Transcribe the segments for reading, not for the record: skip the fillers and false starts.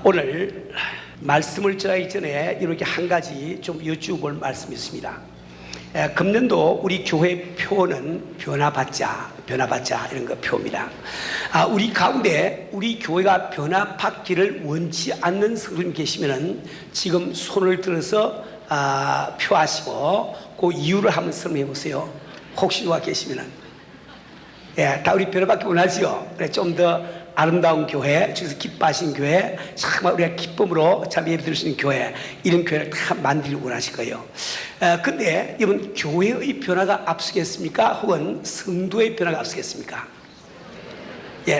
오늘 말씀을 전하기 전에 이렇게 한 가지 좀 여쭈볼 말씀이 있습니다. 금년도 우리 교회 표는 변화받자 이런 거 표입니다. 우리 가운데 우리 교회가 변화받기를 원치 않는 성도님 계시면은 지금 손을 들어서 표하시고 그 이유를 한번 설명해 보세요. 혹시 누가 계시면은 다 우리 변화받기 원하지요. 그래 좀 더 아름다운 교회, 저기서 기뻐하신 교회, 정말 우리가 기쁨으로 참 예배 드릴 수 있는 교회, 이런 교회를 다 만들려고 원하실 거예요. 근데 이번 교회의 변화가 앞서겠습니까? 혹은 성도의 변화가 앞서겠습니까?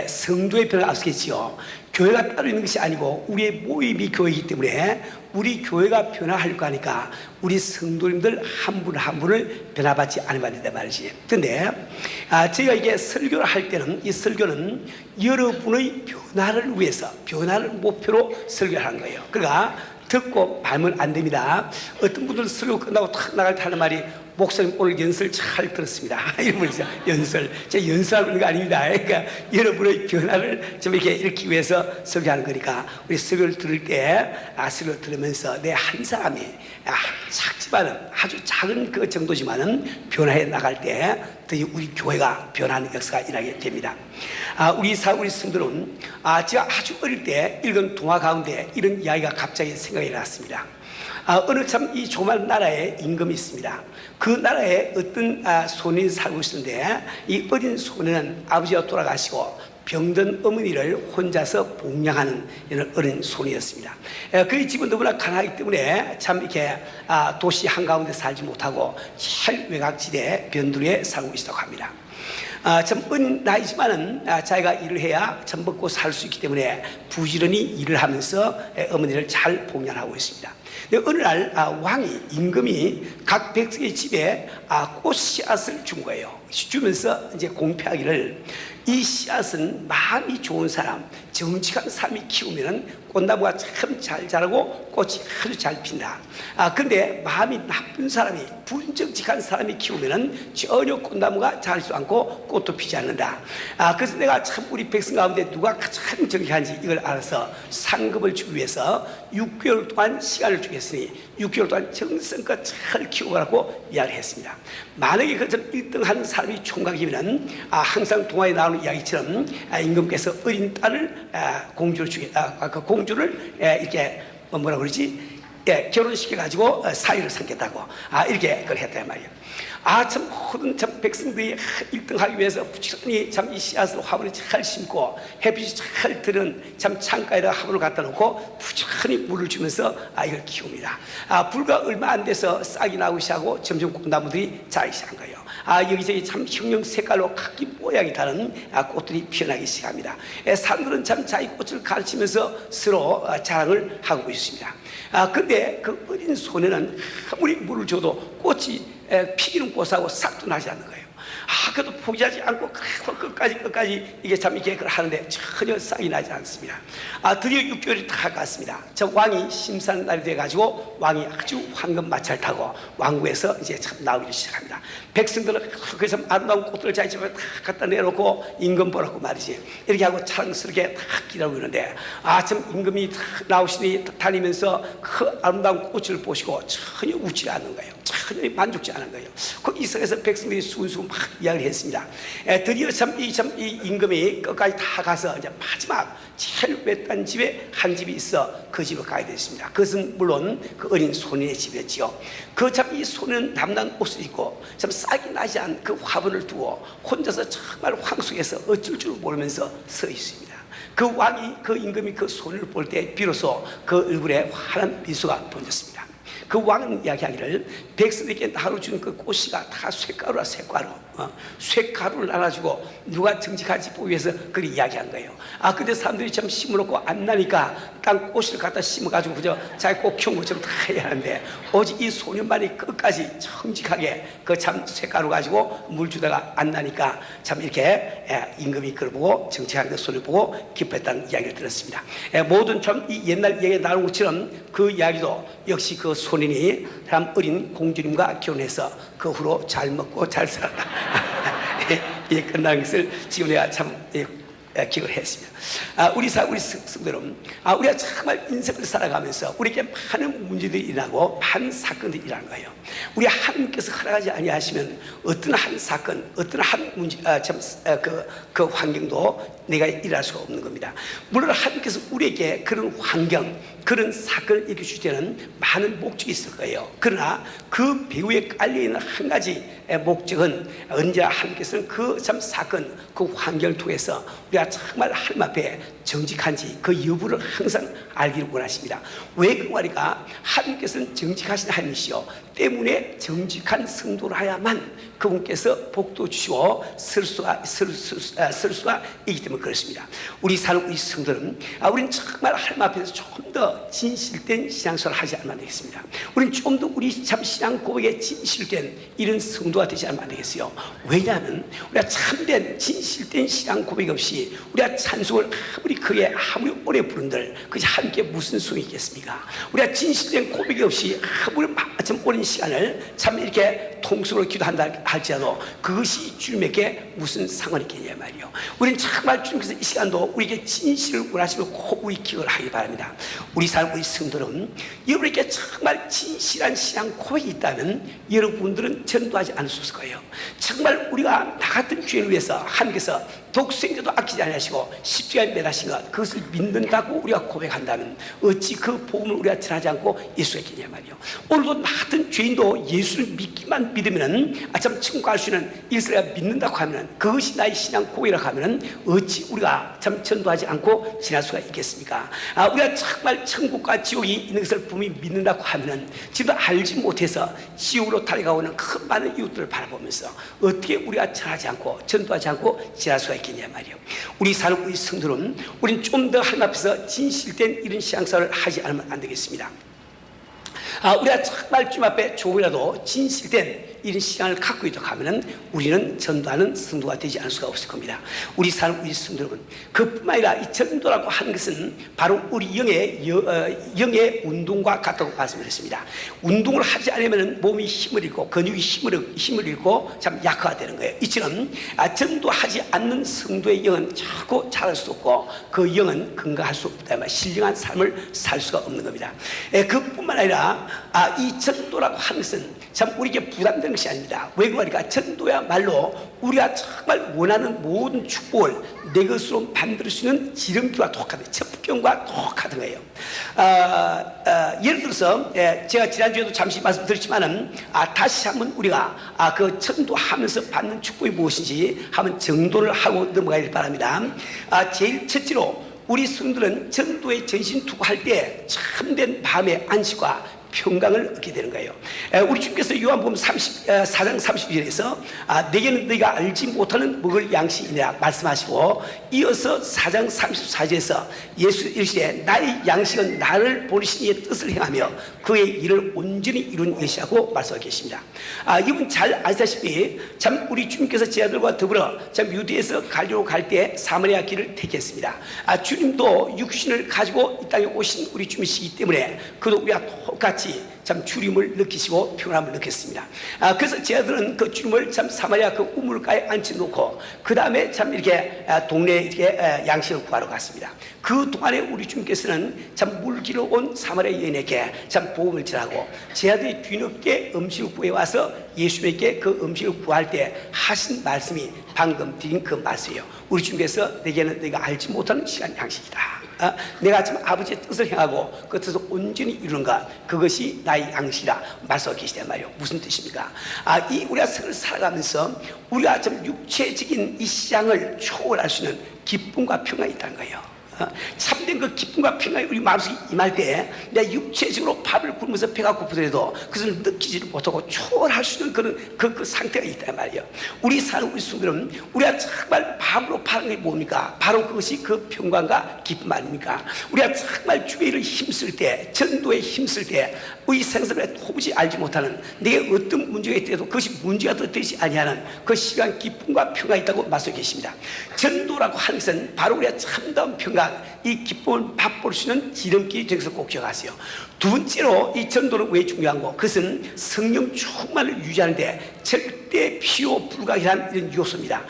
성도의 변화가 앞서겠지요. 교회가 따로 있는 것이 아니고 우리의 모임이 교회이기 때문에 우리 교회가 변화하려고 하니까 우리 성도님들 한 분 한 분을 변화받지 않으면 안 된다 말이지. 근데 제가 이게 설교를 할 때는 이 설교는 여러분의 변화를 위해서, 변화를 목표로 설교를 하는 거예요. 그러니까 듣고 말면 안 됩니다. 어떤 분들은 설교 끝나고 탁 나갈 때 하는 말이, 목사님 오늘 연설 잘 들었습니다. 이런 분이 있어요. 연설. 제가 연설하고 있는 거 아닙니다. 그러니까 여러분의 변화를 좀 이렇게 일으키기 위해서 설교하는 거니까 우리 설교를 들을 때 설교 들으면서 내 한 사람이 작지만은 아주 작은 그 정도지만은 변화해 나갈 때 우리 교회가 변하는 역사가 일어나게 됩니다. 우리 성도는 제가 아주 어릴 때 읽은 동화 가운데 이런 이야기가 갑자기 생각이 났습니다. 어느 참 이 조그만 나라에 임금이 있습니다. 그 나라에 어떤 소년이 살고 있었는데 이 어린 소년은 아버지가 돌아가시고 병든 어머니를 혼자서 봉양하는 이런 어린 소년이었습니다. 그의 집은 너무나 가난하기 때문에 참 이렇게 도시 한가운데 살지 못하고 잘 외곽지대 변두리에 살고 있었다고 합니다. 참 어린 나이지만은 자기가 일을 해야 참 먹고 살 수 있기 때문에 부지런히 일을 하면서 어머니를 잘 봉양하고 있습니다. 어느 날 왕이, 임금이 각 백성의 집에 꽃 씨앗을 준 거예요. 주면서 이제 공표하기를, 이 씨앗은 마음이 좋은 사람, 정직한 사람이 키우면은 꽃나무가 참 잘 자라고 꽃이 아주 잘 핀다. 근데 마음이 나쁜 사람이, 불정직한 사람이 키우면은 전혀 꽃나무가 자라지도 않고 꽃도 피지 않는다. 그래서 내가 참 우리 백성 가운데 누가 가장 정직한지 이걸 알아서 상급을 주기 위해서 6개월 동안 시간을 주겠으니 6개월 동안 정성껏 잘 키우라고 이야기를 했습니다. 만약에 그처럼 1등 하는 사람이 총각이면은 항상 동화에 나오는 이야기처럼 임금께서 어린 딸을 공주를 그 공주를 이렇게 뭐라 그러지? 결혼시켜가지고 사위를 삼겠다고 이렇게 그걸 했단 말이에요. 참 모든 참 백성들이 1등 하기 위해서 부지런히 참 이 씨앗을 화분에 잘 심고 햇빛이 잘 드는 참 창가에다 화분을 갖다 놓고 부지런히 물을 주면서 이걸 키웁니다. 불과 얼마 안 돼서 싹이 나오기 시작하고 점점 꽃나무들이 자라기 시작한 거예요. 여기저기 참 형형 색깔로 각기 모양이 다른 꽃들이 피어나기 시작합니다. 사람들은 참 자기 꽃을 가르치면서 서로 자랑을 하고 있습니다. 근데 그 어린 소년은 아무리 물을 줘도 꽃이 피기는 꽃하고 싹도 나지 않는 거예요. 그래도 포기하지 않고 끝까지 이게 참 이렇게 하는데 전혀 싹이 나지 않습니다. 드디어 6개월이 다 갔습니다. 저 왕이 심사하는 날이 돼가지고 왕이 아주 황금 마차를 타고 왕궁에서 이제 참 나오기 시작합니다. 백성들은 그래서 아름다운 꽃들을 자기 집에 다 갖다 내놓고 임금 보라고 말이지. 이렇게 하고 자랑스럽게 다 기다리고 있는데 참 임금이 나오시니 다니면서 그 아름다운 꽃을 보시고 전혀 웃지 않는 거예요. 전혀 만족지 않은 거예요. 그 이성에서 백성들이 순수 막 이야기를 했습니다. 드디어 이 임금이 끝까지 다 가서 이제 마지막 제일 외딴 집에 한 집이 있어 그 집을 가야 됐습니다. 그것은 물론 그 어린 소년의 집이었지요. 이 소년 남난 옷을 입고 참 싹이 나지 않은 그 화분을 두고 혼자서 정말 황속에서 어쩔 줄 모르면서 서 있습니다. 그 왕이, 그 임금이 그 소년을 볼 때 비로소 그 얼굴에 환한 미소가 번졌습니다. 그 왕은 이야기하기를, 백성에게 나로 주는 그 꽃씨가 다 쇳가루라 쇳가루. 쇳가루를 나눠주고 누가 정직한지 보기 위해서 그렇게 이야기한 거예요. 근데 사람들이 참 심어놓고 안 나니까 땅 꽃을 갖다 심어가지고 그저 자기 꽃 키운 것처럼 다 해야 하는데, 오직 이 소년만이 끝까지 정직하게 그 참 쇳가루 가지고 물 주다가 안 나니까 참 이렇게 임금이 그걸 보고 정직한 그 소리를 보고 기뻐했다는 이야기를 들었습니다. 모든 참 이 옛날 얘기에 나온 것처럼 그 이야기도 역시 그 소년이 참 어린 공주님과 결혼해서 그 후로 잘 먹고 잘 살았다. 이게 끝난 것을 지금 내가 참 기억을 했습니다. 우리 성도는 우리가 정말 인생을 살아가면서 우리에게 많은 문제들이 일어나고 많은 사건들이 일어나는 거예요. 우리 하나님께서 허락하지 아니하시면 어떤 한 사건, 어떤 한 문제, 그 환경도 내가 일어날 수가 없는 겁니다. 물론 하나님께서 우리에게 그런 환경, 그런 사건을 일으키실 때는 많은 목적이 있을 거예요. 그러나 그 배후에 깔려있는 한 가지 목적은 언제나 하나님께서는 그 참 사건, 그 환경을 통해서 우리가 정말 하나님 앞에 정직한지 그 여부를 항상 알기를 원하십니다. 왜 그 말이까? 하나님께서는 정직하신 하나님이시요 때문에 정직한 성도를 하야만 그분께서 복도 주시고 쓸 수가 있기 때문에 그렇습니다. 우리 사는 우리 성도는 우리는 정말 하나님 앞에서 조금 더 진실된 신앙생활을 하지 않으면 안 되겠습니다. 우리는 좀 더 우리 참 신앙 고백에 진실된 이런 성도가 되지 않으면 안 되겠어요. 왜냐하면 우리가 참된 진실된 신앙 고백 없이 우리가 찬송을 아무리 크게 아무리 오래 부른들 그것이 함께 무슨 소용이 있겠습니까? 우리가 진실된 고백이 없이 아무리 참 오랜 시간을 참 이렇게 통성으로 기도한다 할지라도 그것이 주님에게 무슨 상관이 있겠냐 말이요. 우리는 정말 주님께서 이 시간도 우리에게 진실을 원하시면 꼭 우리 기억을 하기 바랍니다. 우리 사람 우리 성도는 여러분에게 정말 진실한 신앙 고백이 있다면 여러분들은 전도하지 않을 수 있을 거예요. 정말 우리가 나 같은 죄인을 위해서 하나님께서 독생자도 아끼지 않으시고 십자가에 매다신 것 그것을 믿는다고 우리가 고백한다면 어찌 그 복음을 우리가 전하지 않고 예수가 있겠냐 말이요. 오늘도 나 같은 죄인도 예수를 믿기만 믿으면 참 천국 갈 수 있는 이것을 내가 믿는다고 하면 그것이 나의 신앙 고백이라고 하면 어찌 우리가 참 전도하지 않고 지날 수가 있겠습니까? 우리가 정말 천국과 지옥이 있는 것을 분명히 믿는다고 하면 지금도 알지 못해서 지옥으로 달려가고 있는 큰 많은 이웃들을 바라보면서 어떻게 우리가 전하지 않고 전도하지 않고 지날 수가 있겠냐 말이요. 우리 사는 우리 성도는 우리는 좀 더 하나님 앞에서 진실된 이런 신앙생활을 하지 않으면 안 되겠습니다. 우리가 정말 주님 앞에 조금이라도 진실된 이런 신앙을 갖고 있다고 하면 우리는 전도하는 성도가 되지 않을 수가 없을 겁니다. 우리 사는 우리 성도 여러분, 그뿐만 아니라 이 전도라고 하는 것은 바로 우리 영의 운동과 같다고 말씀드렸습니다. 운동을 하지 않으면 몸이 힘을 잃고 근육이 힘을 잃고 참 약화가 되는 거예요. 이처럼 전도하지 않는 성도의 영은 자꾸 자랄 수 없고 그 영은 건강할 수 없다. 신령한 삶을 살 수가 없는 겁니다. 그뿐만 아니라 이 전도라고 하는 것은 참 우리에게 부담되는 것이 아닙니다. 왜 그러니까 전도야말로 우리가 정말 원하는 모든 축복을 내 것으로 만들 수 있는 지름길과 똑같은 첩경과 똑같은 거예요. 예를 들어서 제가 지난주에도 잠시 말씀드렸지만은 다시 한번 우리가 그 전도하면서 받는 축복이 무엇인지 한번 정도를 하고 넘어가야 될 바랍니다. 제일 첫째로 우리 성도들은 전도에 전신 투구할 때 참된 마음의 안식과 평강을 얻게 되는 거예요. 우리 주님께서 요한복음 4장 30절에서 내게는 너희가 알지 못하는 먹을 양식이냐 말씀하시고 이어서 4장 34절에서 예수 이르시되 나의 양식은 나를 보내신 이의 뜻을 행하며 그의 일을 온전히 이룬 것이라고 말씀하고 계십니다. 이분 잘 아시다시피 참 우리 주님께서 제 아들과 더불어 참 유대에서 갈리로 갈 때 사마리아 길을 택했습니다. 주님도 육신을 가지고 이 땅에 오신 우리 주님이시기 때문에 그도 우리가 똑같이 참 주님을 느끼시고 평안함을 느꼈습니다. 그래서 제 아들은 그 주님을 참 사마리아 그 우물가에 앉혀놓고 그 다음에 참 이렇게 동네에 이렇게 양식을 구하러 갔습니다. 그 동안에 우리 주님께서는 참 물길로 온 사마리아 여인에게 참 복음을 전하고 제 아들이 뒤늦게 음식을 구해와서 예수님에게 그 음식을 구할 때 하신 말씀이 방금 드린 그 말씀이에요. 우리 주님께서 내게는 내가 알지 못하는 시간 양식이다. 내가 지금 아버지의 뜻을 행하고 그 뜻을 온전히 이루는 것 그것이 나의 양식이다 말씀하고 계시단 말이에요. 무슨 뜻입니까? 이 우리가 생을 살아가면서 우리가 좀 육체적인 이 시장을 초월할 수 있는 기쁨과 평안이 있다는 거예요. 참된 그 기쁨과 평안이 우리 마음속에 임할 때 내가 육체적으로 밥을 굶으면서 배가 고프더라도 그것을 느끼지를 못하고 초월할 수 있는 그런 그 상태가 있단 말이에요. 우리 사는 우리 성도는 우리가 정말 밥으로 파는 게 뭡니까? 바로 그것이 그 평강과 기쁨 아닙니까? 우리가 정말 주의 일을 힘쓸 때 전도에 힘쓸 때 우리 생사를 도무지 알지 못하는 내게 어떤 문제가 있더라도 그것이 문제가 되지 아니하는 그 시간 기쁨과 평강이 있다고 말씀하고 계십니다. 전도라고 하는 것은 바로 우리가 참다운 평강 이 기쁨을 맛볼 수 있는 지름길이 되는 것을 꼭 기억하세요. 두 번째로 이 전도는 왜 중요한고 그것은 성령 충만을 유지하는데 절대 필요 불가결한 이런 요소입니다.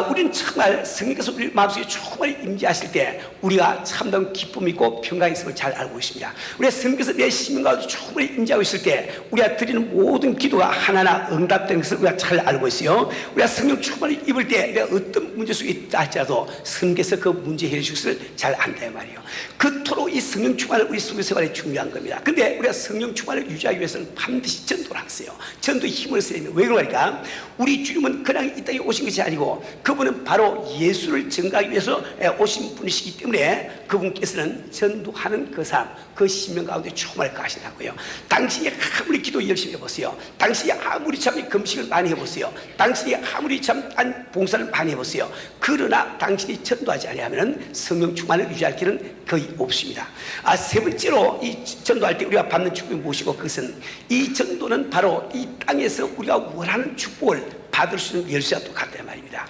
우리는 정말 성령께서 우리 마음속에 충만히 임재하실 때 우리가 참다운 기쁨이 있고 평강이 있음을 잘 알고 있습니다. 우리가 성령께서 내 심령 가운데 충만히 임재하고 있을 때 우리가 드리는 모든 기도가 하나하나 응답되는 것을 우리가 잘 알고 있어요. 우리가 성령 충만히 입을 때 내가 어떤 문제 속에 있다 할지라도 성령께서 그 문제 해결해 줄 것을 잘 안다 말이에요. 그토록 이 성령 충만을 우리 속의 생활에 중요한 겁니다. 근데 우리가 성령 충만을 유지하기 위해서는 반드시 전도를 하세요. 전도의 힘을 써야 됩니다. 왜 그러니까 우리 주님은 그냥 이 땅에 오신 것이 아니고 그분은 바로 예수를 증거하기 위해서 오신 분이시기 때문에 그분께서는 전도하는 그 삶, 그 신명 가운데 충만을 가시다고요. 당신이 아무리 기도 열심히 해보세요. 당신이 아무리 참 금식을 많이 해보세요. 당신이 아무리 참 봉사를 많이 해보세요. 그러나 당신이 전도하지 아니하면 성령 충만을 유지할 길은 거의 없습니다. 세 번째로 이 전도할 때 우리가 받는 축복이 무엇이고 그것은 이 전도는 바로 이 땅에서 우리가 원하는 축복을 받을 수 있는 열쇠와 똑같단 말입니다.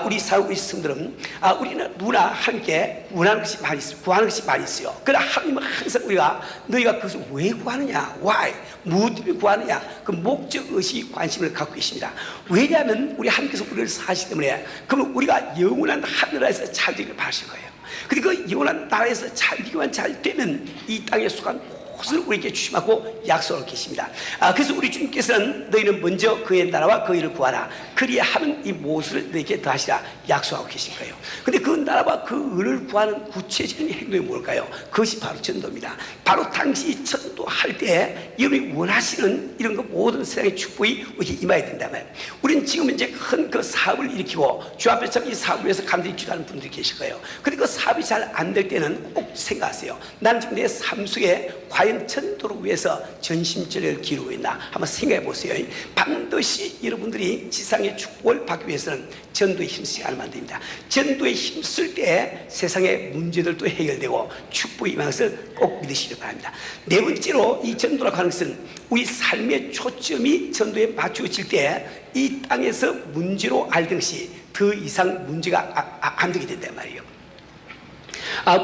우리 사회 성들은 우리는 누구나 함께 원하는 것이 많이 있어요. 구하는 것이 많이 있어요. 그러나 하나님은 항상 우리가 너희가 그것을 왜 구하느냐, why, 무엇 때문에 구하느냐, 그 목적의식 관심을 갖고 계십니다. 왜냐하면 우리 하나님께서 우리를 사시기 때문에 그러면 우리가 영원한 하늘나라에서 잘 되기를 바라신 거예요. 그리고 그 영원한 나라에서 잘 되기만 잘 되면 이 땅에 속한 것을 우리에게 주심하고 약속하고 계십니다. 그래서 우리 주님께서는 너희는 먼저 그의 나라와 그 일을 구하라. 그리하면 이 무엇을 너희에게 더하시라 약속하고 계신 거예요. 근데 그 나라와 그 일을 구하는 구체적인 행동이 뭘까요? 그것이 바로 전도입니다. 바로 당신이 전도할 때 여러분이 원하시는 이런 거 모든 세상의 축복이 우리에게 임해야 된다면 우리는 지금 이제 큰 그 사업을 일으키고 주 앞에 참 이 사업을 위해서 감독히 기도하는 분들이 계실 거예요. 근데 그 사업이 잘 안 될 때는 꼭 생각하세요. 나는 지금 내 삶 속에 과연 전도를 위해서 전심전력을 기울이고 있나 한번 생각해 보세요. 반드시 여러분들이 지상의 축복을 받기 위해서는 전도에 힘쓰지 않으면 안 됩니다. 전도에 힘쓸 때 세상의 문제들도 해결되고 축복이 임하는 것을 꼭 믿으시기 바랍니다. 네 번째로 이 전도라고 하는 것은 우리 삶의 초점이 전도에 맞춰질 때 이 땅에서 문제로 알던 것이 더 이상 문제가 안 되게 된단 말이에요.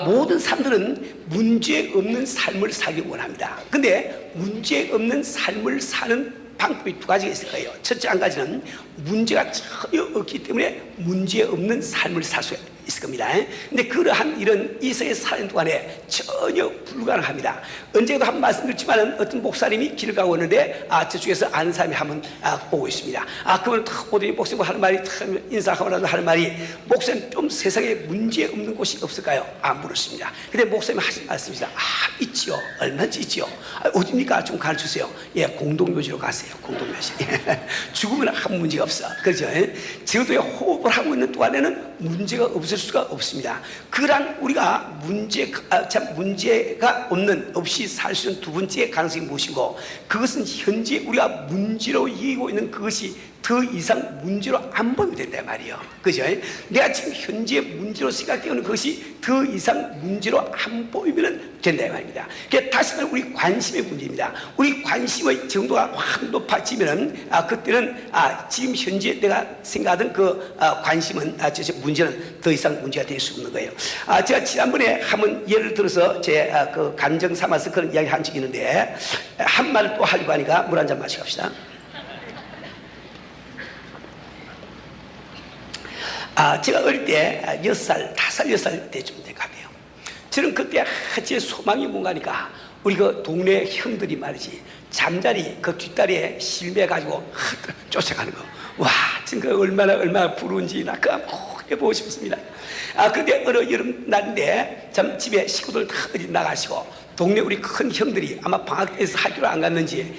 모든 사람들은 문제 없는 삶을 살기 원합니다. 근데 문제 없는 삶을 사는 방법이 두 가지가 있을 거예요. 첫째 한 가지는 문제가 전혀 없기 때문에 문제 없는 삶을 살 수 있을 겁니다. 근데 그러한 일은 이 세상에 사는 동안에 전혀 불가능합니다. 언제도 한 말씀 드렸지만 어떤 목사님이 길을 가고 있는데 저쪽에서 아는 사람이 한 번 오고 있습니다. 그분 탁 오더니 목사님 하는 말이 인사하고 나서 하는 말이 목사님 좀 세상에 문제 없는 곳이 없을까요? 물었습니다. 근데 목사님이 하신 말씀이다. 있지요. 얼마든지 있지요. 어디입니까? 좀 가르쳐주세요. 예, 공동묘지로 가세요. 공동묘지. 죽으면 아무 문제가 없어. 그렇죠? 제도에 호흡을 하고 있는 동안에는 문제가 없을 수가 없습니다. 그러한 우리가 문제가 없이 살 수 있는 두 번째 가능성이 무엇이고 그것은 현재 우리가 문제로 이기고 있는 그것이 더 이상 문제로 안 보이면 된다 말이에요. 그죠? 내가 지금 현재 문제로 생각되는 것이 더 이상 문제로 안 보이면 된다 말입니다. 그러니까 다시는 우리 관심의 문제입니다. 우리 관심의 정도가 확 높아지면 그때는 지금 현재 내가 생각하던 그 관심은 문제는 더 이상 문제가 될 수 없는 거예요. 제가 지난번에 한번 예를 들어서 제 그 감정 삼아서 그런 이야기 한 적이 있는데 한 말을 또 하려고 하니까 물 한 잔 마시고 갑시다. 제가 어릴 때 6살, 5살, 6살 때쯤 된 것 같아요. 저는 그때 제 소망이 뭔가니까 우리 그 동네 형들이 말이지 잠자리 그 뒷다리에 실매가지고 쫓아가는 거. 와, 지금 그 얼마나 부러운지 나 그거 꼭 해보고 싶습니다. 근데 어느 여름날인데 참 집에 식구들 다 어디 나가시고 동네 우리 큰 형들이 아마 방학 때에서 학교를 안 갔는지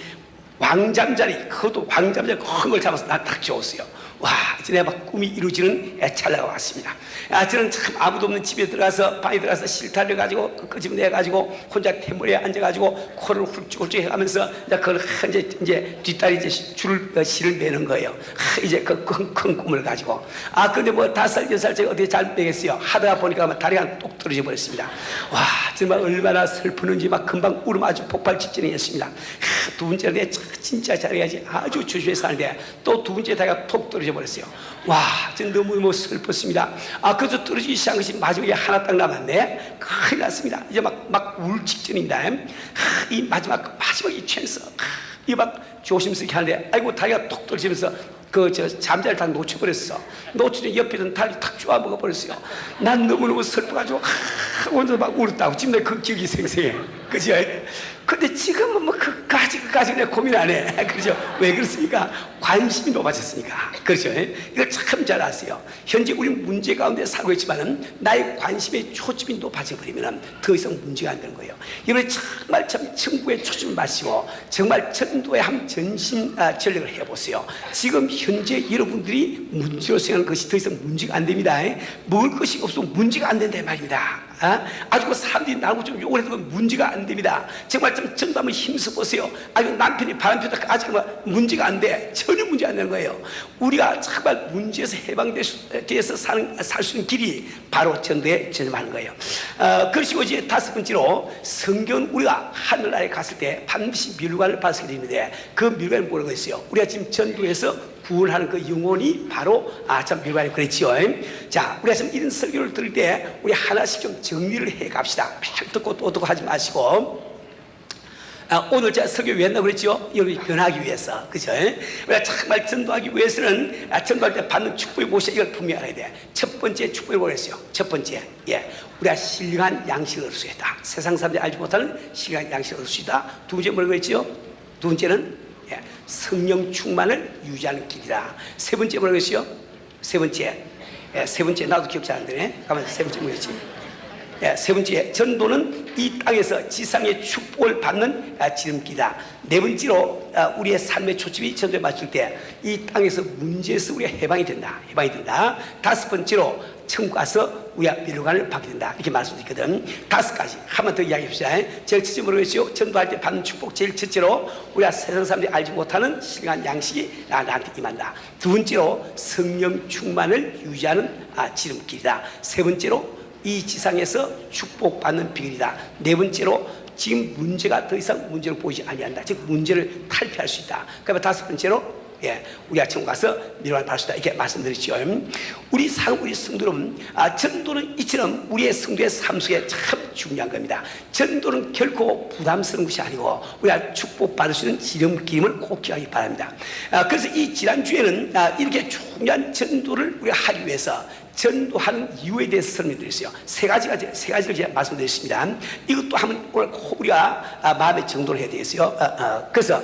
왕잠자리, 그것도 왕잠자리 큰 걸 잡아서 나 딱 줬어요. 와, 이제 막 꿈이 이루어지는 찰나가 왔습니다. 저는 참 아무도 없는 집에 들어가서 방에 들어가서 실타를 가지고 끄집어내가지고 혼자 태물에 앉아가지고 코를 훌쩍훌쩍 해가면서 그걸 이제 뒷다리 이제 실을 매는 거예요. 이제 그 큰 꿈을 가지고. 근데 뭐 5살, 6살 제가 어떻게 잘 빼겠어요. 하다가 보니까 다리가 똑 떨어져 버렸습니다. 와, 정말 얼마나 슬프는지 막 금방 울음 아주 폭발 직전이었습니다. 두 번째는 내가 진짜 잘해야지 아주 조심해서 사는데 또 두 번째 다리가 톡 떨어져 버렸어요. 와, 전 너무 슬펐습니다. 그래서 떨어지기 시작한 것이 마지막에 하나 딱 남았네. 큰일 났습니다. 이제 막 울 직전입니다. 이 마지막이 최면서 이 막 조심스럽게 하는데 아이고 다리가 톡 떨어지면서 잠자리를 다 놓쳐버렸어. 놓치니 옆에 있던 달이 탁 쪼아 먹어버렸어요. 난 너무너무 슬퍼가지고 혼자 막 울었다고. 지금 내그 기억이 생생해. 그죠? 근데 지금은 뭐 그까지 내가 고민 안 해. 그렇죠? 왜 그렇습니까? 관심이 높아졌으니까. 그렇죠? 이걸 참 잘 아세요. 현재 우리 문제 가운데 살고 있지만은 나의 관심의 초점이 높아져 버리면 더 이상 문제가 안 되는 거예요. 여러분 정말 참 천국에 초점을 마시고 정말 전도에 한 전력을 해보세요. 지금 현재 여러분들이 문제로 생각하는 것이 더 이상 문제가 안 됩니다. 먹을 것이 없으면 문제가 안 된다 말입니다. 아주 그 사람들이 나오고 좀 욕을 해도 문제가 안 됩니다. 정말 좀 전도 한번 힘써 보세요. 아주 남편이 바람 피우다 아직 문제가 안 돼. 전혀 문제 안 되는 거예요. 우리가 정말 문제에서 해방돼서 살 수 있는 길이 바로 전도에 전념하는 거예요. 그러시고 이제 다섯 번째로 성경은 우리가 하늘나라에 갔을 때 반드시 멸관을 받게 되는데 그 멸관이 뭐라고 했어요? 우리가 지금 전도에서 구원하는 그 영혼이 바로 참 멸관이 그랬지요. 자, 우리가 지금 이런 설교를 들을 때 우리 하나씩 좀 정리를 해 갑시다. 듣고 또 듣고 하지 마시고. 오늘 제가 설교 왜 했나 그랬죠? 여러분이 변하기 위해서. 그죠? 우리가 정말 전도하기 위해서는 전도할 때 받는 축복이 무엇이야? 이걸 분명히 알아야 돼. 첫 번째 축복이 뭐랬어요? 첫 번째, 우리가 신령한 양식을 얻을 수 있다. 세상 사람들이 알지 못하는 신령한 양식을 얻을 수 있다. 두 번째 뭐라고 했죠? 두 번째는 성령 충만을 유지하는 길이다. 세 번째 뭐라고 했어요? 세 번째 나도 기억 잘 안 되네. 가만히 세 번째 뭐였지? 세 번째, 전도는 이 땅에서 지상의 축복을 받는 지름길이다. 네 번째로 우리의 삶의 초점이 전도에 맞출 때 이 땅에서 문제에서 우리가 해방이 된다. 다섯 번째로 천국 가서 우리가 멸관을 받게 된다. 이렇게 말씀드렸거든. 다섯 가지 한 번 더 이야기합시다. 제일 첫째 뭐라고 했어요? 전도할 때 받는 축복. 제일 첫째로 우리가 세상 사람들이 알지 못하는 신령한 양식이 나한테 임한다. 두 번째로 성령 충만을 유지하는 지름길이다. 세 번째로 이 지상에서 축복받는 비결이다. 네 번째로 지금 문제가 더 이상 문제로 보이지 아니한다. 즉 문제를 탈피할 수 있다. 그러면 다섯 번째로 우리가 천국 가서 멸관을 받을 수 있다. 이렇게 말씀드렸죠. 우리 성도는 전도는 이처럼 우리의 성도의 삶 속에 참 중요한 겁니다. 전도는 결코 부담스러운 것이 아니고 우리가 축복받을 수 있는 지름길임을 꼭 기억하기 바랍니다. 그래서 이 지난주에는 이렇게 중요한 전도를 우리가 하기 위해서 전도하는 이유에 대해서 설명드렸어요. 세 가지를 제가 말씀드렸습니다. 이것도 한번 오늘 꼭 우리가 마음의 정도를 해야 되겠어요. 그래서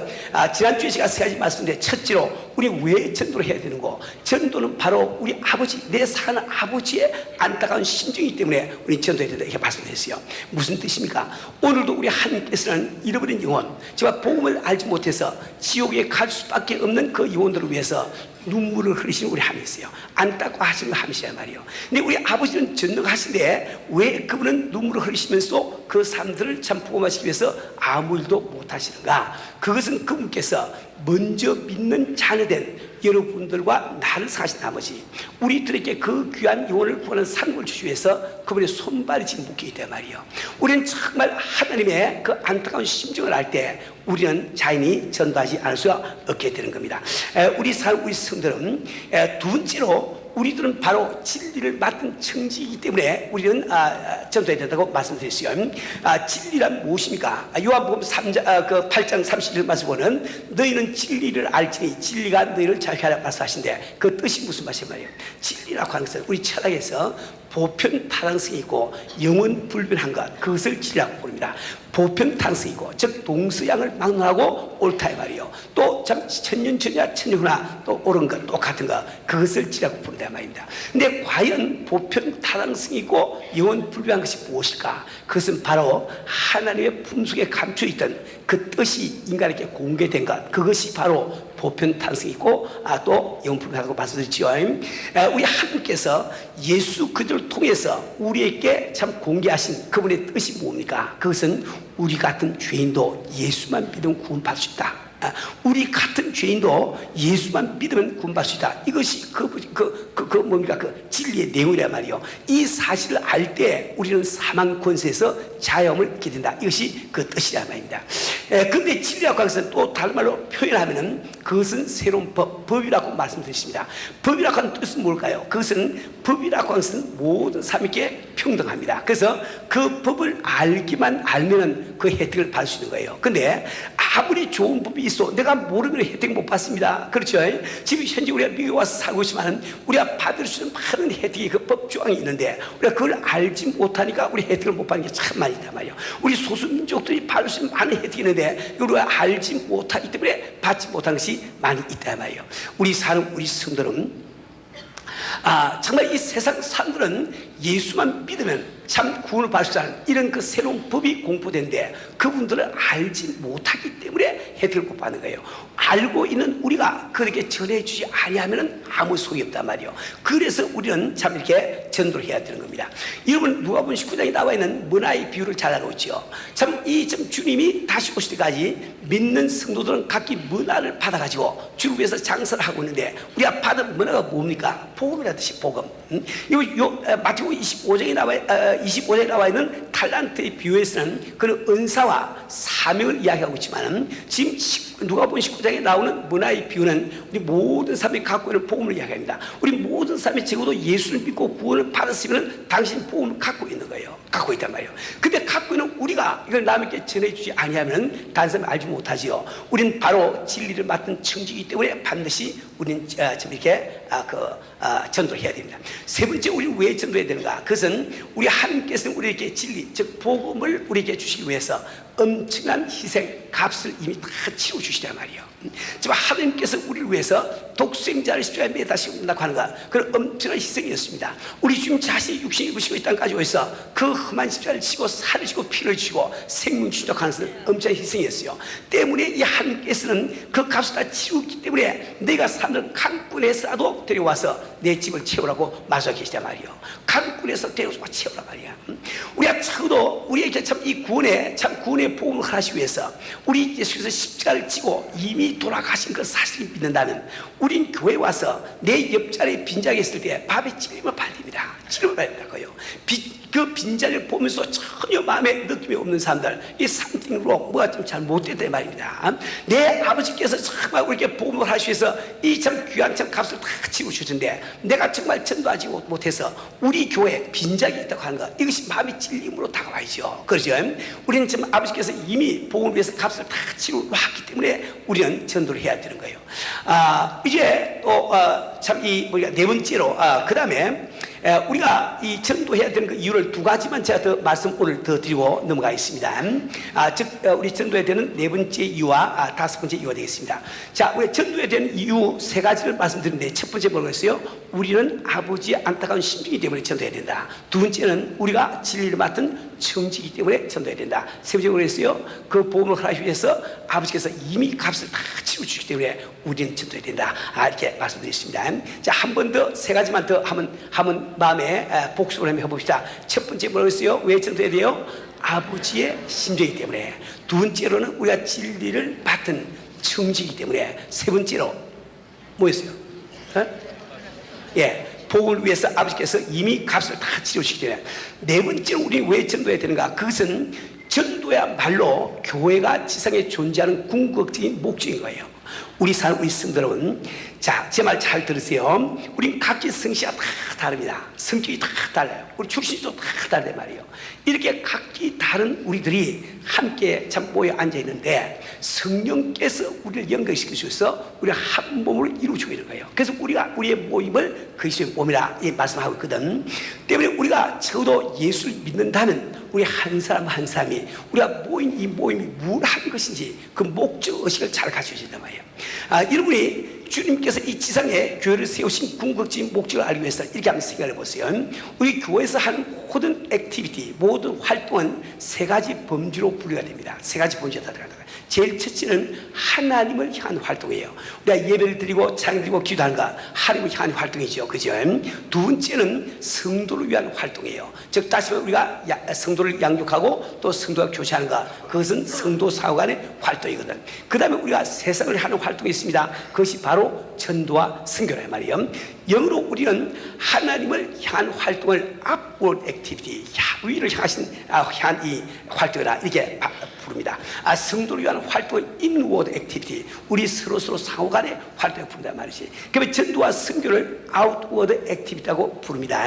지난주에 제가 세 가지 말씀드렸는데 첫째로 우리 왜 전도를 해야 되는 거? 전도는 바로 우리 아버지, 내 사는 아버지의 안타까운 심정이기 때문에 우리 전도해야 된다. 이렇게 말씀드렸어요. 무슨 뜻입니까? 오늘도 우리 하나님께서는 잃어버린 영혼, 제가 복음을 알지 못해서 지옥에 갈 수밖에 없는 그 영혼들을 위해서 눈물을 흘리시는 우리 하나님이세요. 안타까워하시는 하나님이시란 말이에요. 근데 우리 아버지는 전능하신데 왜 그분은 눈물을 흘리시면서 그 사람들을 참 복음화시키기 위해서 아무 일도 못하시는가? 그것은 그분께서 먼저 믿는 자녀된 여러분들과 나를 사신 아버지, 우리들에게 그 귀한 영혼을 구하는 상급을 주시기 위해서 그분의 손발이 지금 묶이기 때문에 말이에요. 우리는 정말 하나님의 그 안타까운 심정을 알 때 우리는 자연히 전도하지 않을 수가 없게 되는 겁니다. 우리 성들은 두 번째로 우리들은 바로 진리를 맡은 청지이기 때문에 우리는 전도해야 된다고 말씀드렸어요. 진리란 무엇입니까? 요한복음 8장 31절 말씀 보면 너희는 진리를 알지니 진리가 너희를 자유케 하라 말씀하신데 그 뜻이 무슨 말씀이에요? 진리라고 하는 것은 우리 철학에서 보편타당성이 있고 영원 불변한 것, 그것을 진리라고 부릅니다. 보편타당성이 있고 즉 동서양을 막론하고 옳다 이 말이요. 또 참 천년전이야 천년후나 또 옳은 것 똑같은 것, 그것을 진리라고 부른다 이 말입니다. 근데 과연 보편타당성이 있고 영원 불변한 것이 무엇일까? 그것은 바로 하나님의 품속에 감춰있던 그 뜻이 인간에게 공개된 것, 그것이 바로 보편타당성이 있고 또 영원불변하다고 말씀드렸죠. 우리 하나님께서 예수 그들을 통해서 우리에게 참 공개하신 그분의 뜻이 뭡니까? 그것은 우리 같은 죄인도 예수만 믿으면 구원받을 수 있다. 우리 같은 죄인도 예수만 믿으면 구원받을 수 있다. 이것이 뭡니까? 그 진리의 내용이란 말이요. 이 사실을 알 때 우리는 사망 권세에서 자유함을 얻게 된다. 이것이 그 뜻이란 말입니다. 근데 진리라고 하는 것은 또 다른 말로 표현하면은 그것은 새로운 법이라고 말씀드렸습니다. 법이라고 하는 뜻은 뭘까요? 그것은 법이라고 하는 것은 모든 사람에게 평등합니다. 그래서 그 법을 알기만 알면은 그 혜택을 받을 수 있는 거예요. 근데 아무리 좋은 법이 있어 내가 모르면 혜택 못 받습니다. 그렇죠? 지금 현재 우리가 미국에 와서 살고 있지만 우리가 받을 수 있는 많은 혜택이 그 법조항이 있는데 우리가 그걸 알지 못하니까 우리 혜택을 못 받는 게 참 많이 있단 말이에요. 우리 소수민족들이 받을 수 있는 많은 혜택이 있는데 우리가 알지 못하기 때문에 받지 못하는 것이 많이 있단 말이에요. 우리 사는 우리 성도는 정말 이 세상 사람들은 예수만 믿으면 참 구원을 받을 수 있는 이런 그 새로운 법이 공포된데 그분들은 알지 못하기 때문에 혜택을 못 받는 거예요. 알고 있는 우리가 그렇게 전해주지 아니하면 아무 소용이 없단 말이에요. 그래서 우리는 참 이렇게 전도를 해야 되는 겁니다. 여러분 누가복음 19장에 나와 있는 문화의 비유를 잘 알고 있죠. 참 주님이 다시 오실 때까지 믿는 성도들은 각기 문화를 받아가지고 주를 위해서 장사를 하고 있는데 우리가 받은 문화가 뭡니까? 복음이라는 뜻이 복음. 마태복음 25장에 나와 있는 탈란트의 비유에서는 그런 은사와 사명을 이야기하고 있지만 지금 누가복음 19장에 나오는 문화의 비유는 우리 모든 사람이 갖고 있는 복음을 이야기합니다. 우리 모든 사람이 적어도 예수를 믿고 구원을 받았으면 당신 복음을 갖고 있는 거예요. 갖고 있단 말이에요. 근데 갖고 있는 우리가 이걸 남에게 전해주지 아니하면 다른 사람이 알지 못하지요. 우리는 바로 진리를 맡은 청지이기 때문에 반드시 우리는 좀 이렇게 전도를 해야 됩니다. 세 번째 우리는 왜 전도해야 되는가? 그것은 우리 하나님께서는 우리에게 진리 즉 복음을 우리에게 주시기 위해서 엄청난 희생 값을 이미 다 치러주시단 말이에요. 지금 하나님께서 우리를 위해서 독생자를 십자가에 매다 죽는다고 하는 것 그런 엄청난 희생이었습니다. 우리 주님 자신이 육신을 입으시고 이 땅 가지고 있어 그 험한 십자가를 지고 살을 지고 피를 지고 생명 주시도록 하는 것은 엄청난 희생이었어요. 때문에 이 하나님께서는 그 값을 다 치렀기 때문에 내가 사는 강군에서라도 데려와서 내 집을 채우라고 말씀하고 계시단 말이에요. 강군에서 데려와서 채우란 말이야. 우리가 적어도 우리에게 참 이 구원의 복음을 하시기 위해서 우리 예수께서 십자가를 지고 이미 돌아가신 그 사실을 믿는다면 우린 교회 와서 내 옆자리에 빈자리가 있을 때 밥에 찔림을 봐야 됩니다. 찔림을 봐야 된다고요. 그 빈자리를 보면서 전혀 마음에 느낌이 없는 사람들 이 something으로 뭐가 좀 잘 못됐다 말입니다. 내 아버지께서 정말 우리에게 복음을 하시기 위해서 이 참 귀한 참 값을 다 치고 주셨는데 내가 정말 전도하지 못해서 우리 교회에 빈자리가 있다고 하는 것 이것이 마음의 찔림으로 다가와야죠. 그렇죠? 우리는 지금 아버지께서 이미 복음을 위해서 값을 다 치고 왔기 때문에 우리는 전도를 해야 되는 거예요. 이제 또 참 우리가 네 번째로 그 다음에 우리가 이 전도해야 되는 그 이유를 두 가지만 제가 더 말씀 오늘 더 드리고 넘어가겠습니다. 즉 우리 전도해야 되는 네 번째 이유와 다섯 번째 이유가 되겠습니다. 자, 우리 전도해야 되는 이유 세 가지를 말씀드리는데 첫 번째 뭐겠어요? 우리는 아버지의 안타까운 심정이기 때문에 전도해야 된다. 두 번째는 우리가 진리를 맡은 청지이기 때문에 전도해야 된다. 세 번째 뭐겠어요? 그 복음을 하기 위해서 아버지께서 이미 값을 다 치러주시기 때문에 우리는 전도해야 된다. 이렇게 말씀드렸습니다. 자, 한 번 더 세 가지만 더 하면 마음에 복습을 한번 해봅시다. 첫 번째 뭐였어요? 왜 전도해야 돼요? 아버지의 심정이기 때문에. 두 번째로는 우리가 진리를 받은 청지이기 때문에. 세 번째로 뭐였어요? 복음을 위해서 아버지께서 이미 값을 다 치르시기 때문에. 네 번째로 우리 왜 전도해야 되는가? 그것은 전도야말로 교회가 지상에 존재하는 궁극적인 목적인 거예요. 우리 성도 여러분, 자, 제 말 잘 들으세요. 우린 각기 성씨가 다 다릅니다. 성격이 다 달라요. 우리 출신도 다 다르단 말이에요. 이렇게 각기 다른 우리들이 함께 참 모여 앉아 있는데 성령께서 우리를 연결시켜 주셔서 우리가 한 몸을 이루어주고 있는 거예요. 그래서 우리의 모임을 그리스도의 몸이라 말씀하고 있거든. 때문에 우리가 적어도 예수를 믿는다는 우리 한 사람 한 사람이 우리가 모인 이 모임이 뭘 하는 것인지 그 목적 의식을 잘 가지고 있단 말이에요. 여러분이 주님께서 이 지상에 교회를 세우신 궁극적인 목적을 알기 위해서 이렇게 한번 생각해 보세요. 우리 교회에서 하는 모든 액티비티, 모든 활동은 세 가지 범주로 분류가 됩니다. 세 가지 범주에 다 들어간다. 제일 첫째는 하나님을 향한 활동이에요. 우리가 예배를 드리고 찬양 드리고 기도하는 거 하나님을 향한 활동이죠. 그죠? 두 번째는 성도를 위한 활동이에요. 즉 다시 말해 우리가 성도를 양육하고 또 성도가 교제하는 거 그것은 성도 사후 간의 활동이거든. 그 다음에 우리가 세상을 하는 활동이 있습니다. 그것이 바로 전도와 선교란 말이에요. 영어로 우리는 하나님을 향한 활동을 upward activity, 위를 향한 이 활동이라 이렇게 부릅니다. 성도를 위한 활동은 inward activity, 우리 서로 상호 간의 활동을 부른단 말이지. 그러면 전도와 선교를 outward activity라고 부릅니다.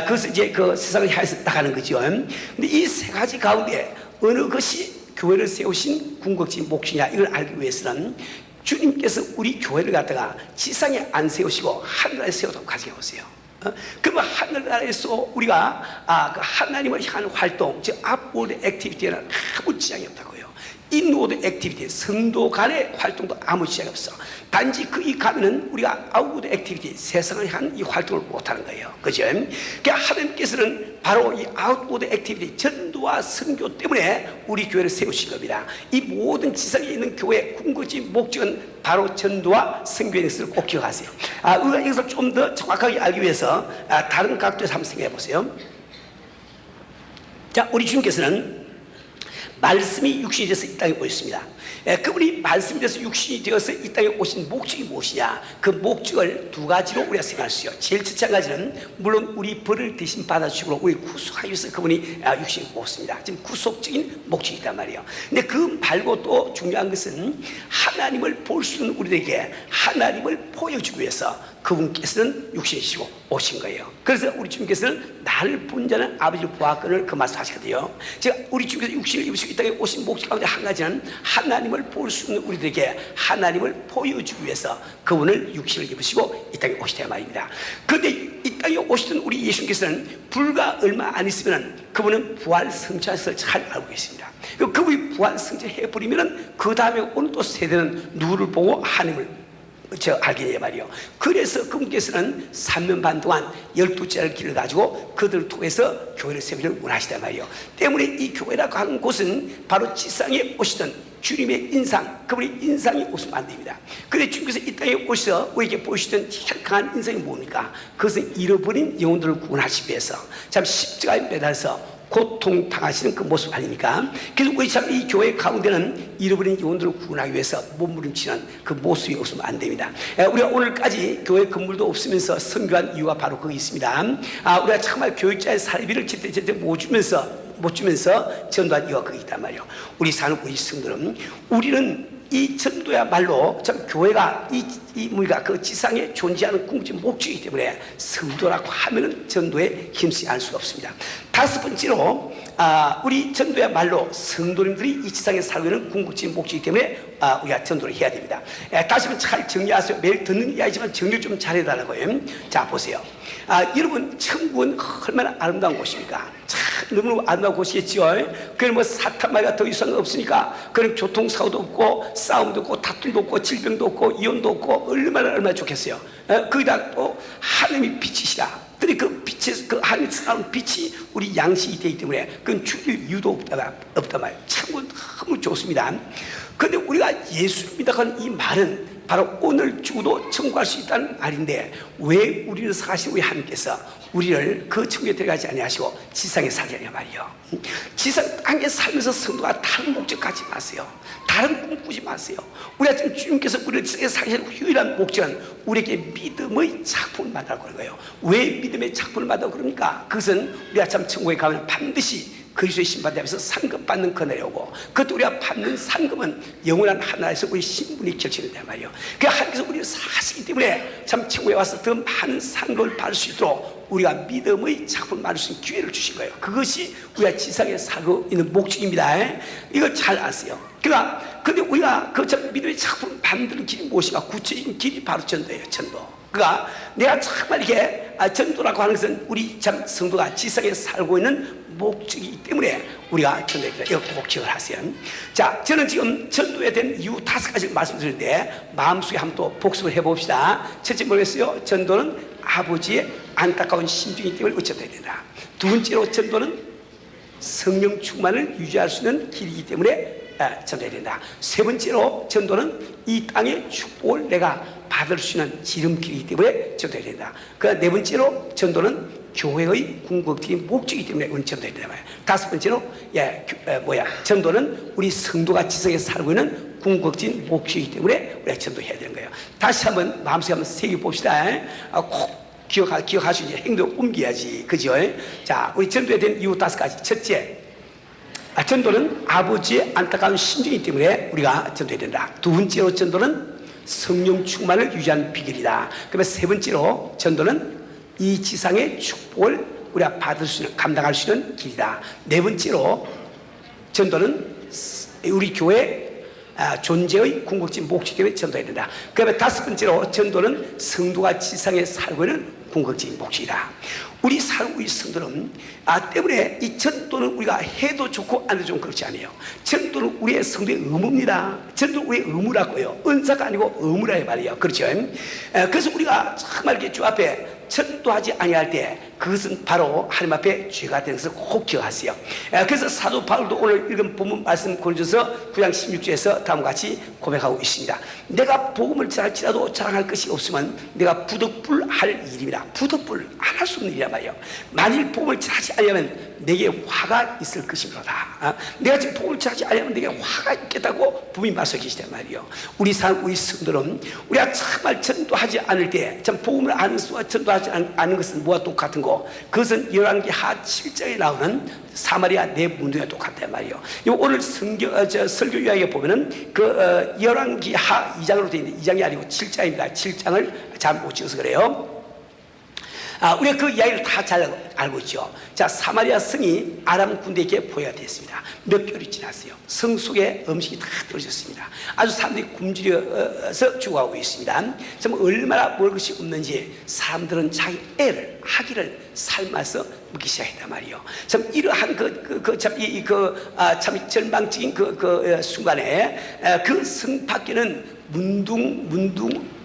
그것은 이제 그 세상을 향해서 나가는 거죠. 근데 이 세 가지 가운데 어느 것이 교회를 세우신 궁극적인 목적이냐 이걸 알기 위해서는 주님께서 우리 교회를 갖다가 지상에 안 세우시고 하늘에 세우도록 가져오세요. 그러면 하늘나라에서 우리가 그 하나님을 향한 활동, 즉 앞워드 액티비티에는 아무 지장이 없다고요. 인워드 액티비티, 성도 간의 활동도 아무 지장이 없어. 단지 거기 가면은 우리가 아웃워드 액티비티, 세상을 향한 이 활동을 못하는 거예요. 그죠? 그러니까 하나님께서는 바로 이 아웃워드 액티비티, 전도와 선교 때문에 우리 교회를 세우신 겁니다. 이 모든 지상에 있는 교회의 궁극적인 목적은 바로 전도와 선교의 것을 꼭 기억하세요. 우리가 이것을 좀 더 정확하게 알기 위해서 다른 각도에서 한번 생각해 보세요. 자, 우리 주님께서는 말씀이 육신이 돼서 이 땅에 오셨습니다. 그분이 말씀이 돼서 육신이 되어서 이 땅에 오신 목적이 무엇이냐? 그 목적을 두 가지로 우리가 생각할 수 있어요. 제일 첫째 가지는 물론 우리 벌을 대신 받아주시고 우리 구속하기 위해서 그분이 육신이 오셨습니다. 지금 구속적인 목적이 있단 말이에요. 근데 그 말고 또 중요한 것은 하나님을 볼 수 있는 우리에게 하나님을 보여주기 위해서 그분께서는 육신이시고 오신 거예요. 그래서 우리 주님께서는 나를 본 자는 아버지를 보았거늘 그 말씀 하시거든요. 제가 우리 주님께서 육신을 입으시고 이 땅에 오신 목적 가운데 한 가지는 하나님을 볼 수 있는 우리들에게 하나님을 보여주기 위해서 그분을 육신을 입으시고 이 땅에 오시다 말입니다. 그런데 이 땅에 오시던 우리 예수님께서는 불과 얼마 안 있으면 그분은 부활 성취하셨을 잘 알고 계십니다. 그분이 부활 성취해버리면 그 다음에 오는 또 세대는 누구를 보고 하나님을 알게 말이요. 그래서 그분께서는 3년 반 동안 12자를 길을 가지고 그들을 통해서 교회를 세우기를 원하시단 말이요. 때문에 이 교회라고 하는 곳은 바로 지상에 오시던 주님의 인상, 그분의 인상이 없으면 안 됩니다. 그런데 주님께서 이 땅에 오셔서 우리에게 보여주시던 강한 인상이 뭡니까? 그것은 잃어버린 영혼들을 구원하시기 위해서 참 십자가에 매달려서 고통 당하시는 그 모습 아닙니까? 그래서 우리 참 이 교회 가운데는 잃어버린 영혼들을 구원하기 위해서 몸부림치는 그 모습이 없으면 안 됩니다. 우리가 오늘까지 교회 건물도 없으면서 선교한 이유가 바로 거기 있습니다. 우리가 정말 교육자의 살비를 제때 못 주면서 전도한 이유가 거기 있단 말이에요. 우리 사는 우리 성도는 우리는 이 전도야말로 참 교회가 우리가 그 지상에 존재하는 궁극적인 목적이기 때문에 성도라고 하면은 전도에 힘쓰지 않을 수가 없습니다. 다섯 번째로 우리 전도야말로 성도님들이 이 지상에 살고 있는 궁극적인 목적이기 때문에 우리가 전도를 해야 됩니다. 다시 한번 잘 정리하세요. 매일 듣는 이야기지만 정리 좀 잘해달라고요. 자, 보세요. 여러분, 천국은 얼마나 아름다운 곳입니까? 참 너무너무 아름다운 곳이겠죠. 그럼 뭐 사탄마귀가 더 이상 없으니까 그럼 교통사고도 없고 싸움도 없고 다툼도 없고 질병도 없고 이혼도 없고 얼마나 좋겠어요. 거기다 또 하나님이 빛이시다. 근데 그 빛에 그 하늘에서 나오는 빛이 우리 양식이 되기 때문에 그건 줄일 이유도 없단 말이에요. 참고는 너무 좋습니다. 그런데 우리가 예수를 믿어가는 이 말은 바로 오늘 죽어도 천국 갈 수 있다는 말인데 왜 우리를 사신 우리 하나님께서 우리를 그 천국에 들어가지 아니하시고 지상에 살게 하냐 말이요. 지상 땅에 살면서 성도가 다른 목적 갖지 마세요. 다른 꿈 꾸지 마세요. 우리가 지금 주님께서 우리를 지상에 살게 하는 유일한 목적은 우리에게 믿음의 작품을 만들고 그런 거예요. 왜 믿음의 작품을 만들고 그럽니까? 그것은 우리가 참 천국에 가면 반드시 그리스도의 심판대 앞에서 상급 받는 그날이 오고 그것도 우리가 받는 상급은 영원한 하나님에서 우리 신분이 결정된단 말이에요. 그 하나님께서 우리를 사시기 때문에 참 천국에 와서 더 많은 상급을 받을 수 있도록 우리가 믿음의 작품을 만들 수 있는 기회를 주신 거예요. 그것이 우리가 지상에 살고 있는 목적입니다. 이걸 잘 아세요. 그러니까 근데 우리가 그 믿음의 작품을 만드는 길이 무엇인가? 구체적인 길이 바로 전도예요. 전도. 그러니까 내가 정말 이렇게 전도라고 하는 것은 우리 참 성도가 지상에 살고 있는 목적이기 때문에 우리가 전도해야 된다. 이거 꼭 기억을 하세요. 자, 저는 지금 전도에 대한 이유 5가지를 말씀드리는데 마음속에 한번 또 복습을 해봅시다. 첫째 뭐겠어요? 전도는 아버지의 안타까운 심중이기 때문에 어쩌야 된다. 두 번째로 전도는 성령 충만을 유지할 수 있는 길이기 때문에 전도해야 된다. 세 번째로 전도는 이 땅의 축복을 내가 받을 수 있는 지름길이기 때문에 전도해야 된다. 그 네 번째로 전도는 교회의 궁극적인 목적이기 때문에 우리는 전도해야 된다. 다섯 번째로 전도는 우리 성도가 지성에 살고 있는 궁극적인 목적이기 때문에 우리가 전도해야 되는 거예요. 다시 한번 마음속에 한번 새겨봅시다. 꼭 기억하시고 행동을 옮겨야지. 그죠? 자, 우리 전도에 대한 이유 5가지. 첫째, 전도는 아버지의 안타까운 심정이기 때문에 우리가 전도해야 된다. 두 번째로 전도는 성령 충만을 유지하는 비결이다. 그러면 세 번째로 전도는 이 지상의 축복을 우리가 받을 수 있는, 감당할 수 있는 길이다. 네 번째로 전도는 우리 교회 존재의 궁극적 목적 때문에 전도해야 된다. 그 다음에 다섯 번째로 전도는 성도가 지상에 살고 있는 궁극적인 목적이다. 우리 살고 있는 성도는 때문에 이 전도는 우리가 해도 좋고 안 해도 좋은 그렇지 않아요. 전도는 우리의 성도의 의무입니다. 전도는 우리의 의무라고요. 은사가 아니고 의무라 말이에요. 그렇죠? 그래서 우리가 정말 이렇게 주 앞에 전도하지 아니할 때 그것은 바로 하나님 앞에 죄가 되는 것을 꼭 기억하세요. 그래서 사도 바울도 오늘 읽은 본문 말씀 고린도서 9장 16절에서 다음과 같이 고백하고 있습니다. 내가 복음을 전할지라도 자랑할 것이 없으면 내가 부득불할 일입니다. 부득불 안 할 수 없는 일이란 말이에요. 만일 복음을 전하지 않으면 내게 화가 있을 것이로다. 내가 지금 복음을 전하지 않으면 내게 화가 있겠다고 부모님 말씀해 계시단 말이에요. 우리 성도는 우리가 정말 전도하지 않을 때 참 복음을 아는 수와 전도하지 않는 것은 뭐와 똑같은 거? 그것은 열왕기하 7장에 나오는 사마리아 네 문둥이와 똑같단 말이에요. 오늘 설교 요약에 보면은 열왕기하 2장으로 되어 있는데 2장이 아니고 7장입니다. 7장을 잘 못 찍어서 그래요. 우리가 그 이야기를 다 잘 알고 있죠. 자, 사마리아 성이 아람 군대에게 포위가 됐습니다. 몇 개월이 지났어요. 성 속에 음식이 다 떨어졌습니다. 아주 사람들이 굶주려서 죽어가고 있습니다. 정말 얼마나 먹을 것이 없는지 사람들은 자기 애를, 아기를 삶아서 먹기 시작했단 말이에요. 참 이러한 참 절망적인 순간에 그 성 밖에는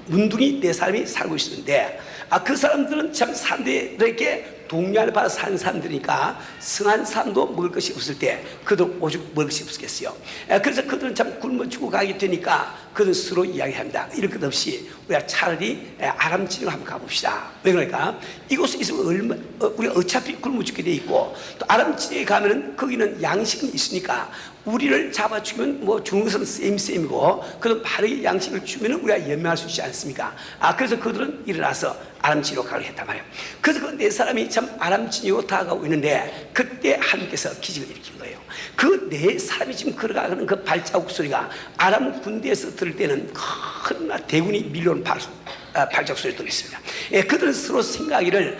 문둥이 네 사람이 살고 있었는데 그 사람들은 참 사람들에게 동료를 받아 사는 사람들이니까 성한 사람도 먹을 것이 없을 때 그들 오죽 먹을 것이 없겠어요. 그래서 그들은 참 굶어 죽어가게 되니까 그들은 서로 이야기합니다. 이럴 것 없이 우리가 차라리 아람 진영을 한번 가봅시다. 왜 그러니까 이곳에 있으면 우리가 어차피 굶어 죽게 돼 있고 또 아람 진영에 가면은 거기는 양식은 있으니까 우리를 잡아 죽이면 뭐 죽는 것은 셈이고 그래도 바르게 양식을 주면 우리가 연명할 수 있지 않습니까? 그래서 그들은 일어나서 아람지로 가기로 했단 말이에요. 그래서 그 네 사람이 참 아람지로 다가가고 있는데 그때 하나님께서 기적을 일으킨 거예요. 그 네 사람이 지금 걸어가는 그 발자국 소리가 아람 군대에서 들을 때는 큰 대군이 밀려오는 발자국 소리 들렸습니다. 그들은 서로 생각하기를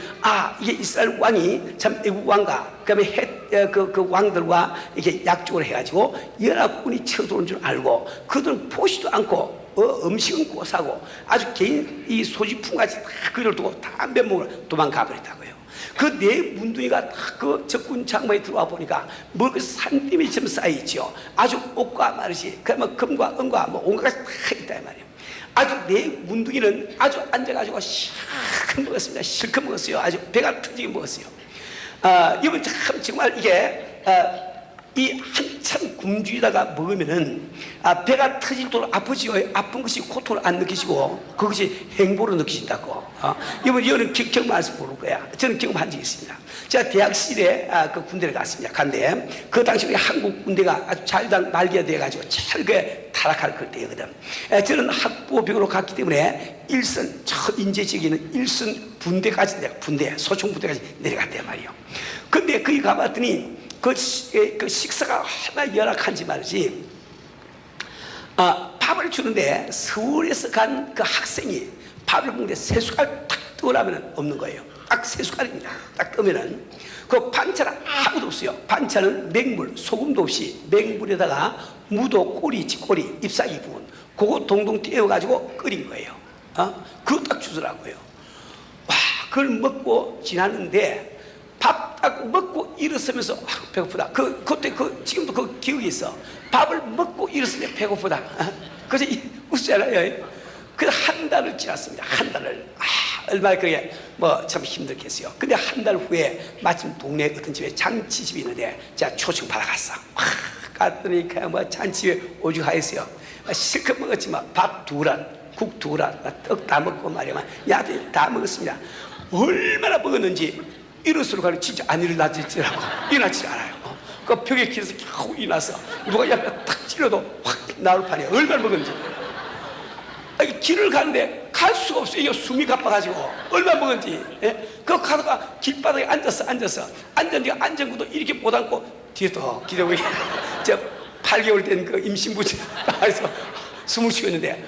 이게 이스라엘 왕이 참 애국 왕과 그다음에 그 왕들과 이렇게 약속을 해가지고 연합군이 쳐들어온 줄 알고 그들은 보지도 않고 음식은 고사고 아주 개인 이 소지품같이 그걸 두고 담배 먹으러 도망가 버렸다고요. 그 네 문둥이가 그 적군 장막에 들어와 보니까 먹을 산더미 좀 쌓여있죠. 아주 옷과 마릇이 그러면 금과 은과 뭐 온갖 것이 다 있다 이 말이에요. 아주 네 문둥이는 아주 앉아가지고 실컷 먹었습니다. 실컷 먹었어요. 아주 배가 터지게 먹었어요. 이번 참 정말 이게 이 한참 굶주리다가 먹으면은 배가 터질 도록 아프지요. 아픈 것이 고통을 안 느끼시고 그것이 행복으로 느끼신다고. 이거는 경험해서 모를 거야. 저는 경험한 적이 있습니다. 제가 대학 시절에 그 군대를 갔습니다. 간데 그 당시 우리 한국 군대가 아주 자유당 말기가 돼가지고 철저하게 타락할 그때거든. 저는 학부병으로 갔기 때문에 일선 첫 인재 지역에는 일선 분대까지 군대 소총 부대까지 내려갔단 말이에요. 근데 거기 가봤더니 그 식사가 얼마나 열악한지 말이지. 밥을 주는데 서울에서 간 그 학생이 밥을 먹는데 세 숟갈 탁 떠오라면 없는 거예요. 딱 세 숟갈입니다. 딱 뜨면은 그 반찬은 아무도 없어요. 반찬은 맹물, 소금도 없이 맹물에다가 무도 꼬리, 잎사귀 부분 그거 동동 떼어가지고 끓인 거예요. 그거 딱 주더라고요. 와, 그걸 먹고 지났는데 밥 딱 먹고 일어서면서 배고프다. 그때 지금도 그 기억이 있어. 밥을 먹고 일어설 때 배고프다. 그래서 웃잖아요. 그래서 한 달을 지났습니다. 한 달을. 얼마나 그게 뭐 참 힘들겠어요. 근데 한 달 후에 마침 동네 어떤 집에 잔치집이 있는데 제가 초청 받아갔어. 갔더니 그냥 뭐 잔치에 오죽하였어요. 실컷 먹었지만 밥 2란, 국 2란, 떡 다 먹고 말이야. 야들 다 먹었습니다. 얼마나 먹었는지 일어서러 가는 진짜 안 일어나지라고 일어나지 않아요. 그 벽에 길에서 겨우 일어나서 누가 옆에 탁 찔러도 확 나올 판이에요. 얼마나 먹었는지. 길을 가는데 갈 수가 없어요. 이게 숨이 가빠가지고 얼마나 먹었는지. 그 가다가 길바닥에 앉았는데 앉은것도 이렇게 못 앉고 뒤에 또 기대고 저 8개월 된 그 임신부지 나와서 숨을 쉬었는데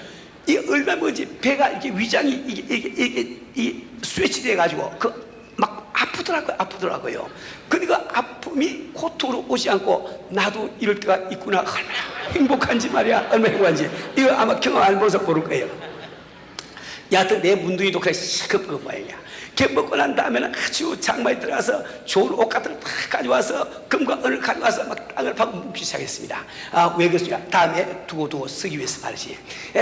이 얼마나 먹었지. 배가 이렇게 위장이 이게 스웨치돼 가지고 막 아프더라고요. 그러니까 아픔이 고통으로 오지 않고 나도 이럴 때가 있구나. 얼마나 행복한지 말이야. 얼마나 행복한지. 이거 아마 경험 안 보서 모를 거예요. 여하튼 내 문둥이도 그래 시급 그 모양이야. 걔 먹고 난 다음에는 아주 장마에 들어가서 좋은 옷 같은 거 다 가져와서 금과 은을 가져와서 막 땅을 파고 묻기 시작했습니다. 왜 그랬습니까? 다음에 두고 쓰기 위해서 말이지.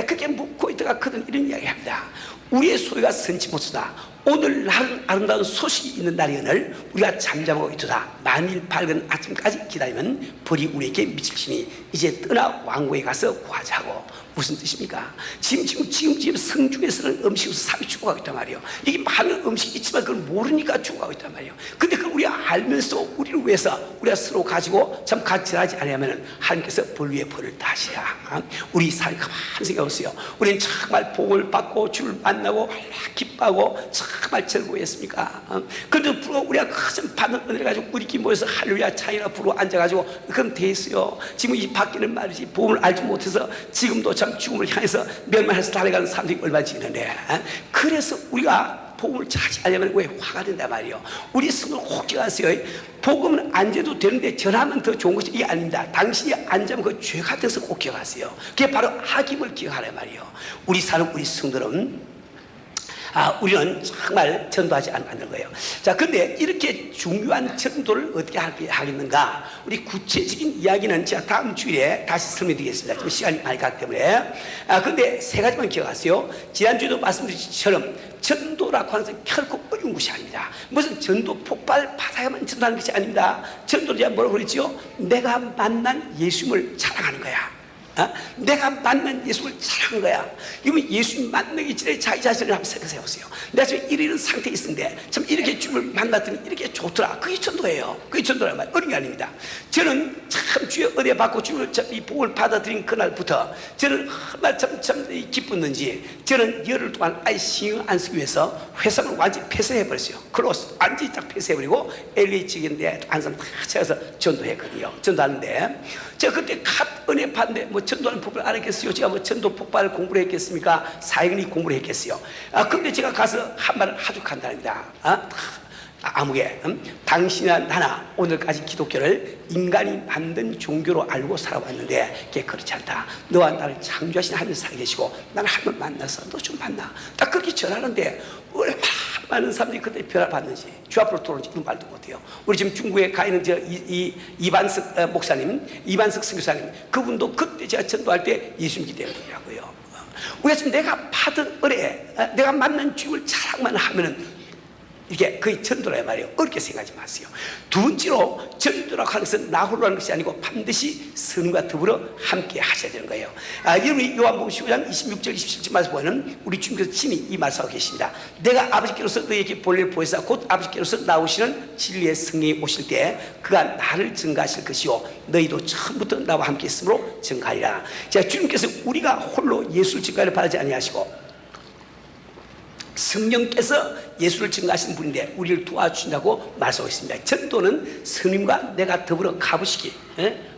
그렇게 묻고 있다가 그들은 이런 이야기 합니다. 우리의 소유가 선지 못하다. 오늘 날은 아름다운 소식이 있는 날이거늘 우리가 잠잠하고 있도다. 만일 밝은 아침까지 기다리면 벌이 우리에게 미칠지니 이제 떠나 왕궁에 가서 구하자고. 무슨 뜻입니까? 지금 성중에서는 음식으로 삽이 죽어가고 있단 말이에요. 이게 많은 음식이 있지만 그걸 모르니까 죽어가고 있단 말이에요. 근데 그걸 우리가 알면서 우리를 위해서 우리가 서로 가지고 참 가치하지 않으면 하나님께서 벌 위에 벌을 다시야. 우리 삶이 가만히 생각해보세요. 우리는 정말 복을 받고 주를 만나고 기뻐하고 정말 즐거워했습니까? 그런데 불구하고 우리가 큰 받은 은혜를 가지고 우리끼리 모여서 할렐루야 찬이나 부르고 앉아가지고 그럼 됐어요. 지금 이 밖에는 말이지 복음을 알지 못해서 지금도 참 죽음을 향해서 멸망해서 달려가는 사람들이 얼마나 있는데, 그래서 우리가 복음을 찾지 않으면 왜 화가 된단 말이에요. 우리 성을 꼭 기억하세요. 복음은 안 줘도 되는데 전하면 더 좋은 것이 이게 아닙니다. 당신이 안 자면 그 죄 같아서 꼭 기억하세요. 그게 바로 악임을 기억하란 말이에요. 우리 사는 우리 성들은 우리는 정말 전도하지 않는 거예요. 자, 근데 이렇게 중요한 전도를 어떻게 하겠는가? 우리 구체적인 이야기는 제가 다음 주일에 다시 설명드리겠습니다. 지금 시간이 많이 가기 때문에. 근데 세 가지만 기억하세요. 지난주에도 말씀드린 것처럼 전도라고 하는 것은 결코 어려운 것이 아닙니다. 무슨 전도 폭발 받아야만 전도하는 것이 아닙니다. 전도를 제가 뭐라고 그랬죠? 내가 만난 예수님을 자랑하는 거야. 내가 만난 예수를 사랑한 거야. 이러면 예수님 만나기 전에 자기 자신을 한번 생각해 보세요. 내가 지금 이런 상태에 있는데 참 이렇게 주님을 만났더니 이렇게 좋더라. 그게 전도예요. 그게 전도란 말이에요. 어려운 게 아닙니다. 저는 참 주의 은혜 받고 주님을 이 복을 받아들인 그날부터 저는 정말 참 기뻤는지 저는 열흘 동안 아예 신경 안 쓰기 위해서 회사를 완전히 폐쇄해버렸어요. 클로스 완전히 딱 폐쇄해버리고 LA 지역인데 항상 다 찾아서 전도했거든요. 전도하는데 제가 그때 갓 은혜 받는데 뭐 전도하는 법을 알았겠어요? 제가 뭐 전도 폭발 공부를 했겠습니까? 사역이 공부를 했겠어요? 근데 제가 가서 한 말을 하죽한답니다. 아무개 당신이나 나나 오늘까지 기독교를 인간이 만든 종교로 알고 살아왔는데 그게 그렇지 않다. 너와 나를 창조하신 하나님 살아계시고 나를 한번 만나서 너 좀 만나. 딱 그렇게 전하는데 얼마나 많은 사람들이 그때 변화 받는지 주 앞으로 돌아오는지 이런 말도 못해요. 우리 지금 중국에 가 있는 이반석 목사님, 이반석 선교사님, 그분도 그때 제가 전도할 때 예수 믿기 때문이라고요. 우리가 지금 내가 받은 은혜, 내가 만난 주님을 자랑만 하면은 이게 거의 전도라 말이에요. 어렵게 생각하지 마세요. 두 번째로 전도라고 하는 것은 나 홀로 하는 것이 아니고 반드시 성령과 더불어 함께 하셔야 되는 거예요. 여러분이 요한복음 15장 26절 27절 말씀 보면 우리 주님께서 친히 이 말씀하고 계십니다. 내가 아버지께로서 너에게 본래를 보이사 곧 아버지께로서 나오시는 진리의 성령이 오실 때 그가 나를 증거하실 것이요 너희도 처음부터 나와 함께 있으므로 증거하리라. 자, 주님께서 우리가 홀로 예수를 증거를 바라지 아니하시고 성령께서 예수를 증거하신 분인데 우리를 도와주신다고 말씀하고 있습니다. 전도는 성령과 내가 더불어 가부시기.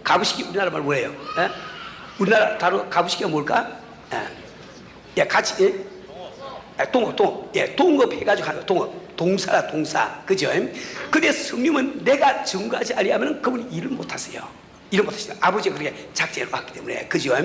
가부시기 우리나라 말 뭐예요? 우리나라 다루 가부시기가 뭘까? 같이 동업 해가지고 하는 동업. 동사라 동사. 그죠? 근데 성령은 내가 증거하지 아니하면 그분이 일을 못하세요. 이런 것도 아버지가 그렇게 작정해 왔기 때문에. 그죠?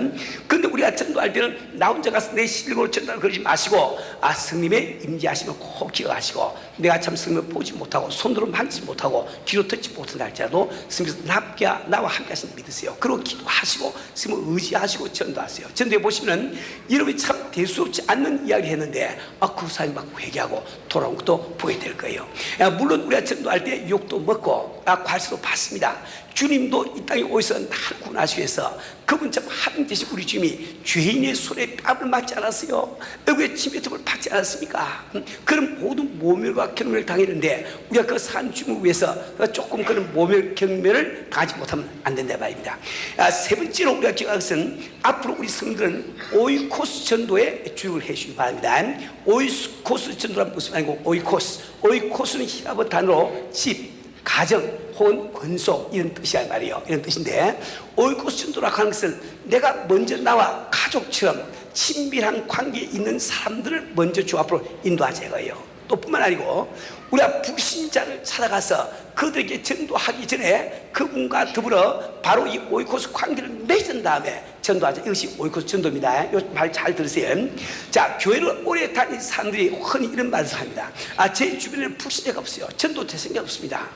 근데 우리가 전도할 때는 나 혼자 가서 내 실력으로 전도를 그러지 마시고 성님의 임재하시면 꼭 기억하시고 내가 참 성님을 보지 못하고 손으로 만지지 못하고 귀로 듣지 못한다 할지라도 성님께서 나와 함께 하시는 믿으세요. 그리고 기도하시고 성님을 의지하시고 전도하세요. 전도해 보시면 여러분이 참 대수롭지 않는 이야기 했는데 그 사람이 막 회개하고 돌아온 것도 보게 될 거예요. 물론 우리가 전도할 때 욕도 먹고 과시도 받습니다. 주님도 이 땅에 오셔서 나를 구원하시기 위해서 그분 참 하나님 되신 우리 주님이 죄인의 손에 뺨을 맞지 않았어요. 왜 침뱉음을 받지 않았습니까? 그런 모든 모멸과 경멸을 당했는데 우리가 그 산 주님을 위해서 조금 그런 모멸 경멸을 당하지 못하면 안 된다 말입니다. 세 번째로 우리가 기억할 것은 앞으로 우리 성들은 오이코스 전도에 주력을 해주시기 바랍니다. 오이코스 전도란 무슨 말이고 오이코스는 히라보 단어로 집, 가정, 혼, 권속 이런 뜻이란 말이에요. 이런 뜻인데 오이코스 전도라고 하는 것은 내가 먼저 나와 가족처럼 친밀한 관계에 있는 사람들을 먼저 주 앞으로 인도하자 이거예요. 또 뿐만 아니고 우리가 불신자를 찾아가서 그들에게 전도하기 전에 그분과 더불어 바로 이 오이코스 관계를 맺은 다음에 전도하자. 이것이 오이코스 전도입니다. 이 말 잘 들으세요. 자, 교회를 오래 다닌 사람들이 흔히 이런 말을 합니다. 제 주변에는 불신자가 없어요. 전도 대상자가 없습니다.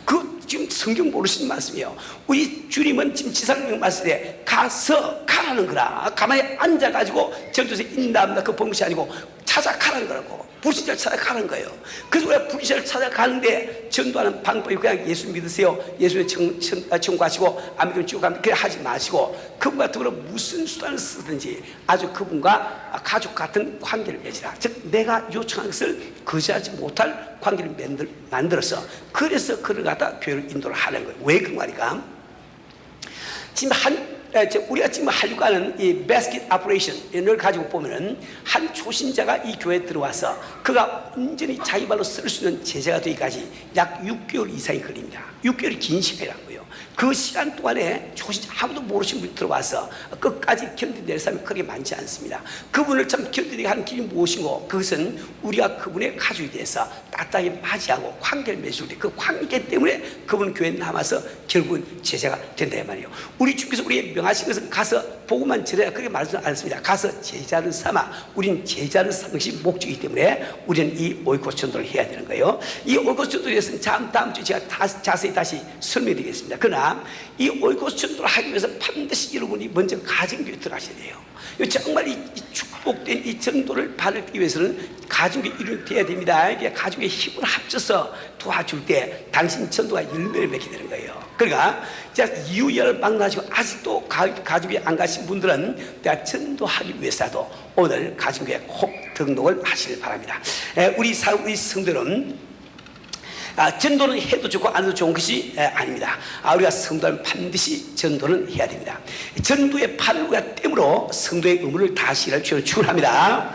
그 지금 성경 모르시는 말씀이에요. 우리 주님은 지금 지상명 말씀에 가라는 거라. 가만히 앉아가지고 전도에서 인도합니다. 그 본것이 아니고 찾아가라는 거라고. 불신자를 찾아가는 거예요. 그래서 우리가 불신자를 찾아가는데 전도하는 방법이 그냥 예수 믿으세요. 예수님 청구하시고 안 믿으면 지옥 갑니다. 그래 하지 마시고 그분과 더불어 무슨 수단을 쓰든지 아주 그분과 가족 같은 관계를 맺으라. 즉 내가 요청한 것을 거절하지 못할 관계를 만들어서 그래서 그를 갖다 교회를 인도를 하는 거예요. 왜 그 말이까? 지금 우리가 지금 하려고 하는 이 basket operation을 가지고 보면은 한 초신자가 이 교회에 들어와서 그가 온전히 자기 발로 쓸 수 있는 제자가 되기까지 약 6개월 이상이 걸립니다. 6개월이 긴 시간이라는 거예요. 그 시간 동안에 초신자 아무도 모르시는 분이 들어와서 끝까지 견뎌낼 사람이 그렇게 많지 않습니다. 그분을 참 견디게 하는 길이 무엇이고 그것은 우리가 그분의 가족이 돼서 따뜻하게 맞이하고 관계를 맺을 때 그 관계 때문에 그분은 교회에 남아서 결국은 제자가 된다 말이에요. 우리 주께서 우리의 명하신 것은 가서 보고만 전해라 그렇게 말하지 않습니다. 가서 제자를 삼아 우린 제자를 삼는 것이 목적이기 때문에 우리는 이 오이코스 전도를 해야 되는 거예요. 이 오이코스 전도에 대해서는 다음 주에 제가 자세히 다시 설명드리겠습니다. 그러나 이 오이코스 전도를 하기 위해서 반드시 여러분이 먼저 가정교회 들어가셔야 돼요. 정말 이 축복된 이 전도를 받기 위해서는 가정교회 이루어야 됩니다. 이게 가정교회 힘을 합쳐서 도와줄 때 당신 전도가 열매를 맺게 되는 거예요. 그러니까 이유열망나시고 아직도 가정교회 안 가신 분들은 내가 전도하기 위해서라도 오늘 가정교회 꼭 등록을 하시길 바랍니다. 우리 성도는 전도는 해도 좋고 안 해도 좋은 것이 아닙니다. 우리가 성도는 반드시 전도는 해야 됩니다. 전도의 팔을 우리가 땜으로 성도의 의무를 다하시기를 주를 축원합니다.